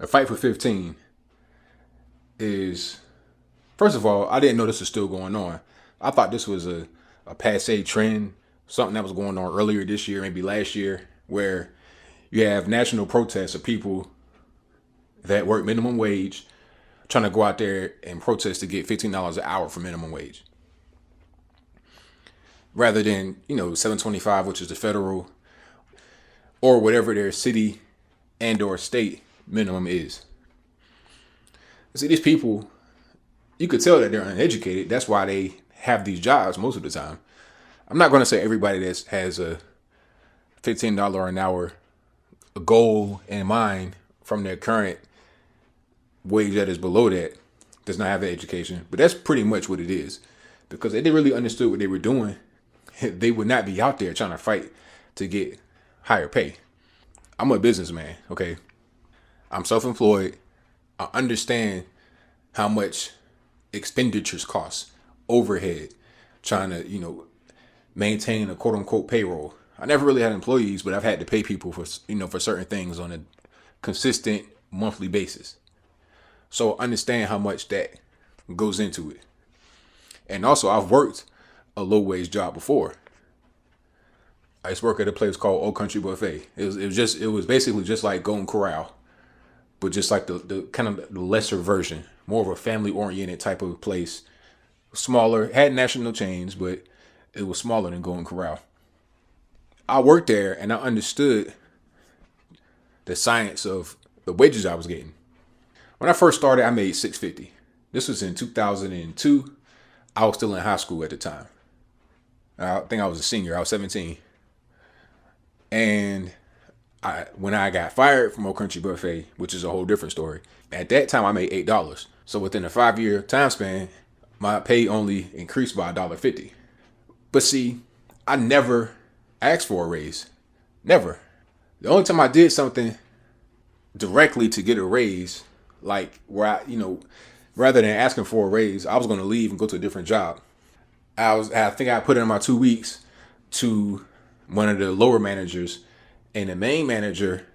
A fight for 15 is, first of all, I didn't know this was still going on. I thought this was a passe trend, something that was going on earlier this year, maybe last year, where you have national protests of people that work minimum wage trying to go out there and protest to get $15 an hour for minimum wage. Rather than, $7.25, which is the federal or whatever their city and or state minimum is. See, these people, you could tell that they're uneducated. That's why they have these jobs most of the time. I'm not going to say everybody that has a $15 an hour goal in mind from their current wage that is below that does not have an education, but that's pretty much what it is. Because if they really understood what they were doing, they would not be out there trying to fight to get higher pay. I'm a businessman, okay? I'm self-employed. I understand how much expenditures cost, overhead, trying to, maintain a quote unquote payroll. I never really had employees, but I've had to pay people for certain things on a consistent monthly basis. So I understand how much that goes into it. And also I've worked a low wage job before. I used to work at a place called Old Country Buffet. It was basically just like Golden Corral, but just like the kind of the lesser version, more of a family oriented type of place. Smaller, had national chains, but it was smaller than Golden Corral. I worked there and I understood the science of the wages I was getting. When I first started, I made $650. This was in 2002. I was still in high school at the time. I think I was a senior. I was 17. And when I got fired from Old Country Buffet, which is a whole different story, at that time I made $8. So within a 5-year time span, my pay only increased by $1.50. But see, I never asked for a raise. Never. The only time I did something directly to get a raise, like where rather than asking for a raise, I was going to leave and go to a different job. I think I put in my 2 weeks to one of the lower managers, and the main manager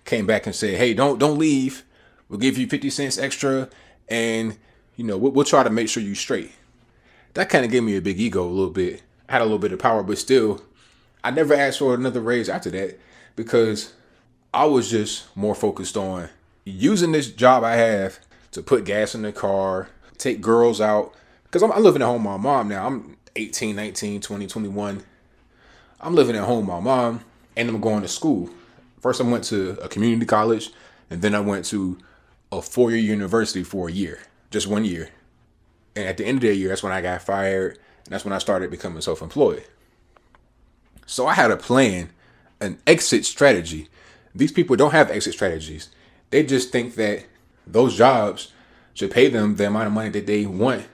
came back and said, "Hey, don't leave. We'll give you 50 cents extra, and we'll try to make sure you straight." That kind of gave me a big ego a little bit. I had a little bit of power, but still, I never asked for another raise after that because I was just more focused on using this job I have to put gas in the car, take girls out. Because I'm living at home with my mom now. I'm 18, 19, 20, 21. I'm living at home with my mom and I'm going to school. First, I went to a community college and then I went to a 4-year university for a year, just 1 year. And at the end of the year, that's when I got fired. And that's when I started becoming self-employed. So I had a plan, an exit strategy. These people don't have exit strategies. They just think that those jobs should pay them the amount of money that they want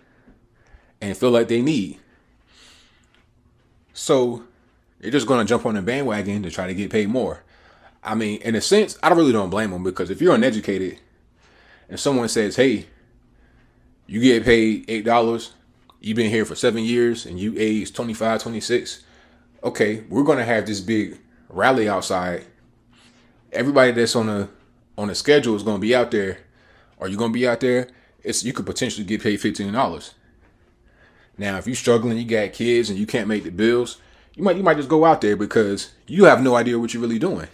and feel like they need. So they're just going to jump on the bandwagon to try to get paid more. I mean, in a sense, I really don't blame them because if you're uneducated and someone says, "Hey, you get paid $8, you've been here for 7 years and you age 25, 26. Okay, we're going to have this big rally outside. Everybody that's on a schedule is going to be out there. Are you going to be out there? You could potentially get paid $15. Now, if you're struggling, you got kids and you can't make the bills, you might just go out there because you have no idea what you're really doing.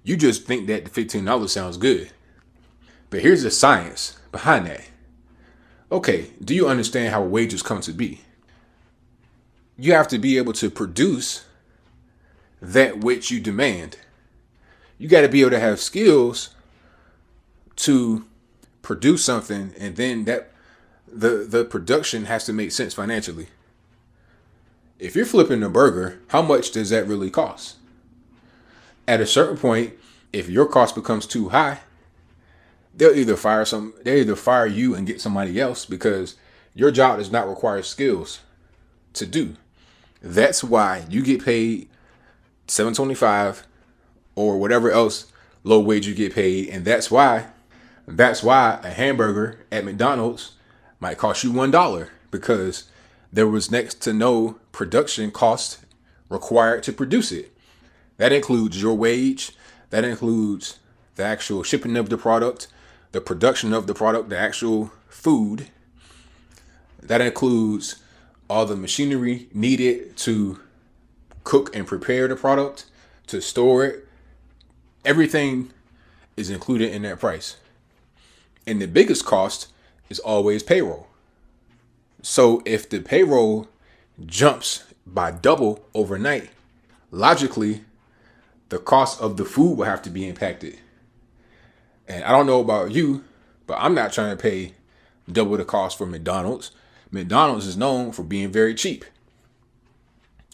You just think that the $15 sounds good. But here's the science behind that. Okay, do you understand how wages come to be? You have to be able to produce that which you demand. You got to be able to have skills to produce something, and then that the production has to make sense financially. If you're flipping a burger, how much does that really cost? At a certain point, if your cost becomes too high, they'll either fire you and get somebody else because your job does not require skills to do. That's why you get paid $7.25 or whatever else low wage you get paid, and that's why a hamburger at McDonald's might cost you $1 because there was next to no production cost required to produce it. That includes your wage. That includes the actual shipping of the product. the production of the product, the actual food. That includes all the machinery needed to cook and prepare the product, to store it. Everything is included in that price. And the biggest cost is always payroll. So if the payroll jumps by double overnight, logically, the cost of the food will have to be impacted. And I don't know about you, but I'm not trying to pay double the cost for McDonald's. McDonald's is known for being very cheap.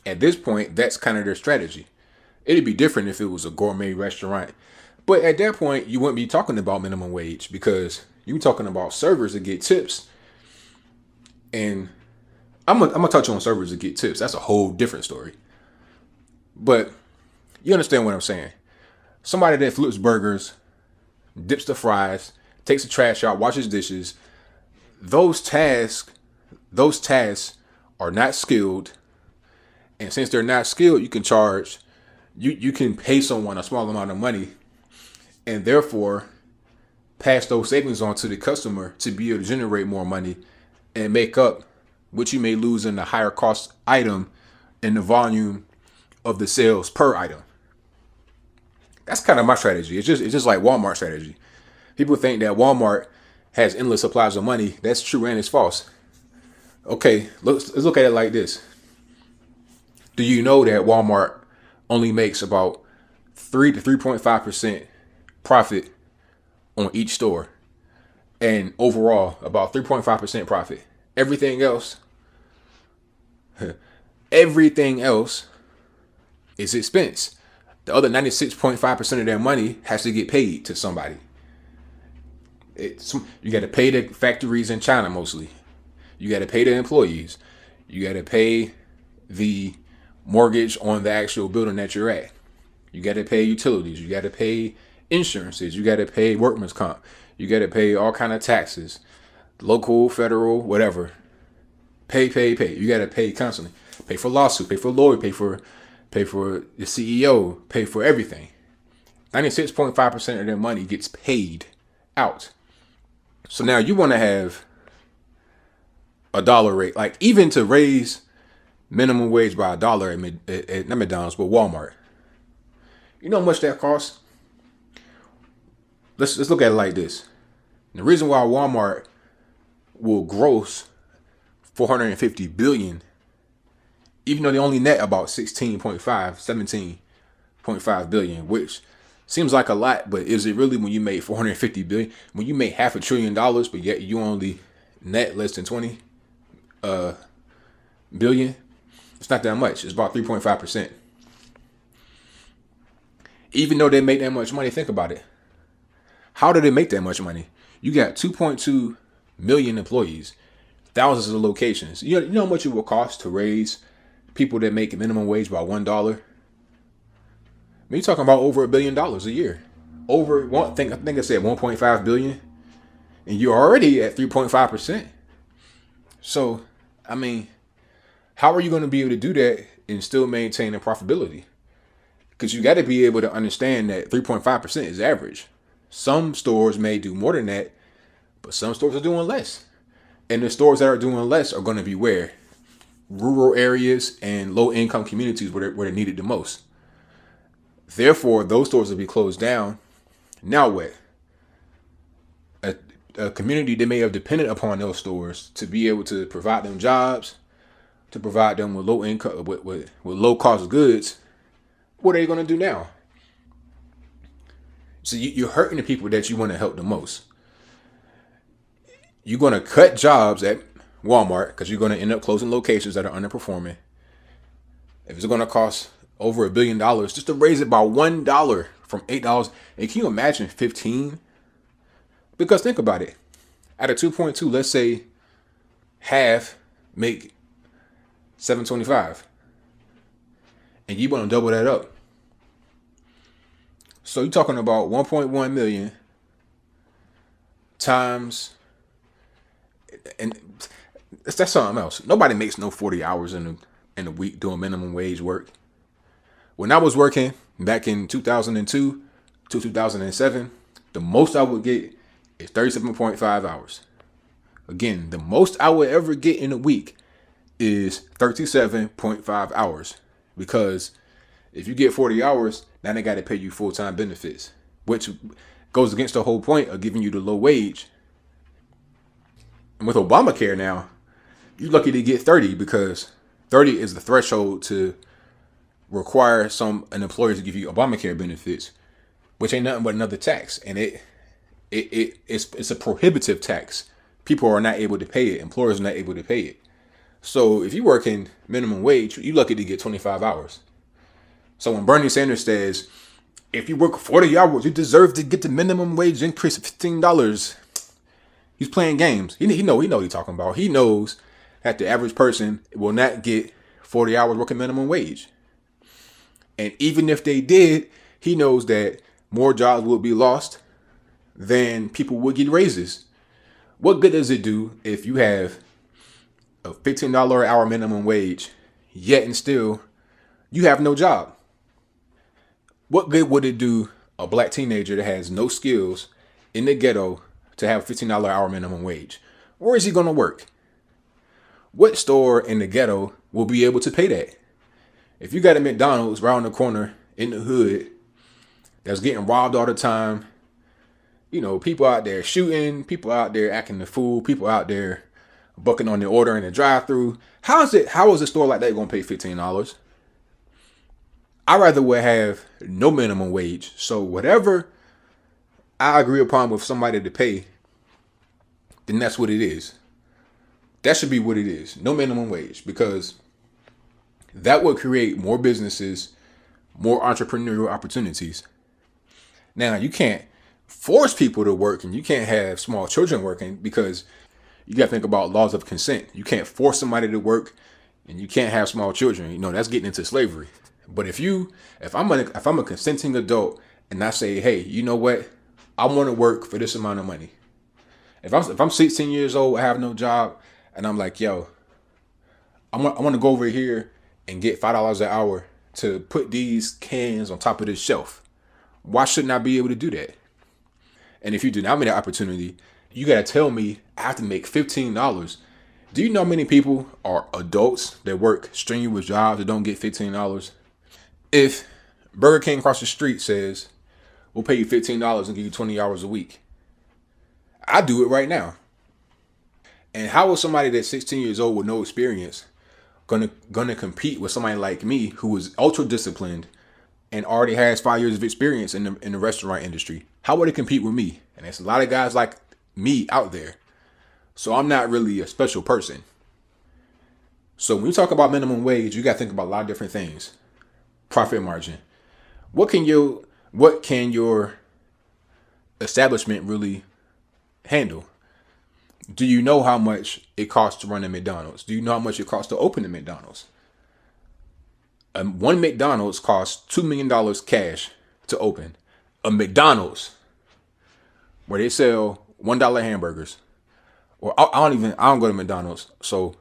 At this point, that's kind of their strategy. It'd be different if it was a gourmet restaurant. But at that point, you wouldn't be talking about minimum wage because you're talking about servers that get tips. And I'm gonna touch on servers that get tips. That's a whole different story. But you understand what I'm saying. Somebody that flips burgers, dips the fries, takes the trash out, washes dishes. Those tasks are not skilled. And since they're not skilled, you can charge, you can pay someone a small amount of money and therefore pass those savings on to the customer to be able to generate more money and make up what you may lose in the higher cost item in the volume of the sales per item. That's kind of my strategy. It's just like Walmart strategy. People think that Walmart has endless supplies of money. That's true and it's false. Okay, let's look at it like this. Do you know that Walmart only makes about 3 to 3.5% profit on each store? And overall, about 3.5% profit. Everything else is expense. The other 96.5% of their money has to get paid to somebody. You got to pay the factories in China mostly. You got to pay the employees. You got to pay the mortgage on the actual building that you're at. You got to pay utilities. You got to pay insurances. You got to pay workman's comp. You got to pay all kind of taxes, local, federal, whatever. Pay. You got to pay constantly. Pay for lawsuit. Pay for lawyer. Pay for the CEO. Pay for everything. 96.5% of their money gets paid out. So now you want to have a dollar rate, like even to raise minimum wage by $1 at not McDonald's, but Walmart. You know how much that costs? Let's look at it like this. The reason why Walmart will gross $450 billion, even though they only net about 17.5 billion, which seems like a lot, but is it really when you make $450 billion? When you make $500 billion, but yet you only net less than 20 billion? It's not that much. It's about 3.5%. Even though they make that much money, think about it. How do they make that much money? You got 2.2 million employees, thousands of locations. You know how much it will cost to raise people that make minimum wage by $1? You're talking about over $1 billion a year. I think I said 1.5 billion, and you're already at 3.5%. So, I mean, how are you going to be able to do that and still maintain a profitability? Because you got to be able to understand that 3.5% is average. Some stores may do more than that, but some stores are doing less. And the stores that are doing less are going to be where? Rural areas and low-income communities where they're needed the most. Therefore, those stores will be closed down. Now what? A community that may have depended upon those stores to be able to provide them jobs, to provide them with low income, with low cost goods. What are they going to do now? So you're hurting the people that you want to help the most. You're going to cut jobs at Walmart because you're going to end up closing locations that are underperforming. If it's going to cost over $1 billion just to raise it by $1 from $8, and can you imagine 15? Because think about it. Out of 2.2, let's say half make $7.25, and you want to double that up. So you're talking about 1.1 million times, and that's something else. Nobody makes no 40 hours in a week doing minimum wage work. When I was working back in 2002 to 2007, the most I would get is 37.5 hours. Again, the most I would ever get in a week is 37.5 hours. Because if you get 40 hours, now they got to pay you full-time benefits, which goes against the whole point of giving you the low wage. And with Obamacare now, you're lucky to get 30 because 30 is the threshold to require an employer to give you Obamacare benefits, which ain't nothing but another tax. And it's a prohibitive tax. People are not able to pay it. Employers are not able to pay it. So if you're working minimum wage, you're lucky to get 25 hours. So when Bernie Sanders says, if you work 40 hours, you deserve to get the minimum wage increase of $15, he's playing games. He know what he's talking about. He knows that the average person will not get 40 hours working minimum wage. And even if they did, he knows that more jobs will be lost than people would get raises. What good does it do if you have a $15 an hour minimum wage, yet and still you have no job? What good would it do a black teenager that has no skills in the ghetto to have a $15 an hour minimum wage? Where is he going to work? What store in the ghetto will be able to pay that? If you got a McDonald's around the corner in the hood that's getting robbed all the time, people out there shooting, people out there acting the fool, people out there bucking on the order in the drive-thru. How is a store like that going to pay $15? I'd rather would have no minimum wage. So whatever I agree upon with somebody to pay, then that's what it is. That should be what it is. No minimum wage, because that would create more businesses, more entrepreneurial opportunities. Now, you can't force people to work, and you can't have small children working, because you got to think about laws of consent. You can't force somebody to work, and you can't have small children. That's getting into slavery. But if I'm a consenting adult and I say, hey, you know what? I want to work for this amount of money. If I'm 16 years old, I have no job, and I'm like, yo, I want to go over here and get $5 an hour to put these cans on top of this shelf. Why shouldn't I be able to do that? And if you deny me that opportunity, you got to tell me I have to make $15. Do you know how many people are adults that work strenuous jobs that don't get $15? If Burger King across the street says, we'll pay you $15 and give you 20 hours a week, I do it right now. And how is somebody that's 16 years old with no experience gonna compete with somebody like me who is ultra disciplined and already has 5 years of experience in the restaurant industry? How would it compete with me? And there's a lot of guys like me out there. So I'm not really a special person. So when you talk about minimum wage, you got to think about a lot of different things. Profit margin. What can your establishment really handle? Do you know how much it costs to run a McDonald's? Do you know how much it costs to open a McDonald's? One McDonald's costs $2 million cash to open. A McDonald's where they sell $1 hamburgers. Or I don't go to McDonald's, so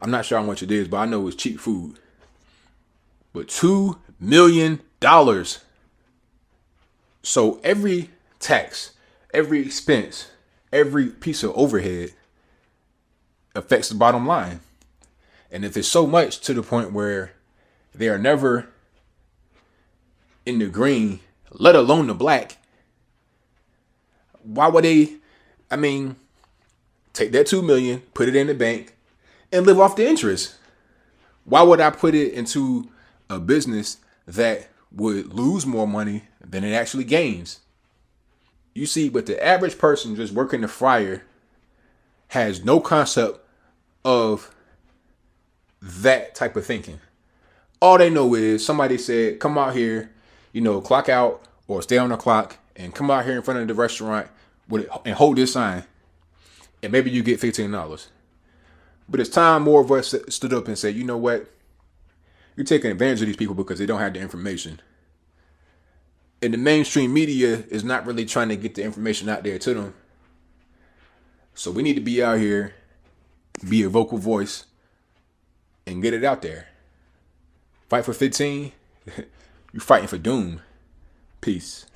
I'm not sure how much it is, but I know it's cheap food. But $2 million. So every tax, every expense, every piece of overhead affects the bottom line. And if it's so much to the point where they are never in the green, let alone the black, why would they, take that $2 million, put it in the bank, and live off the interest? Why would I put it into a business that would lose more money than it actually gains? You see, but the average person just working the fryer has no concept of that type of thinking. All they know is somebody said, come out here, clock out or stay on the clock and come out here in front of the restaurant and hold this sign. And maybe you get $15. But it's time more of us stood up and said, you know what? You're taking advantage of these people because they don't have the information. And the mainstream media is not really trying to get the information out there to them. So we need to be out here, be a vocal voice, and get it out there. Fight for 15. You're fighting for doom. Peace.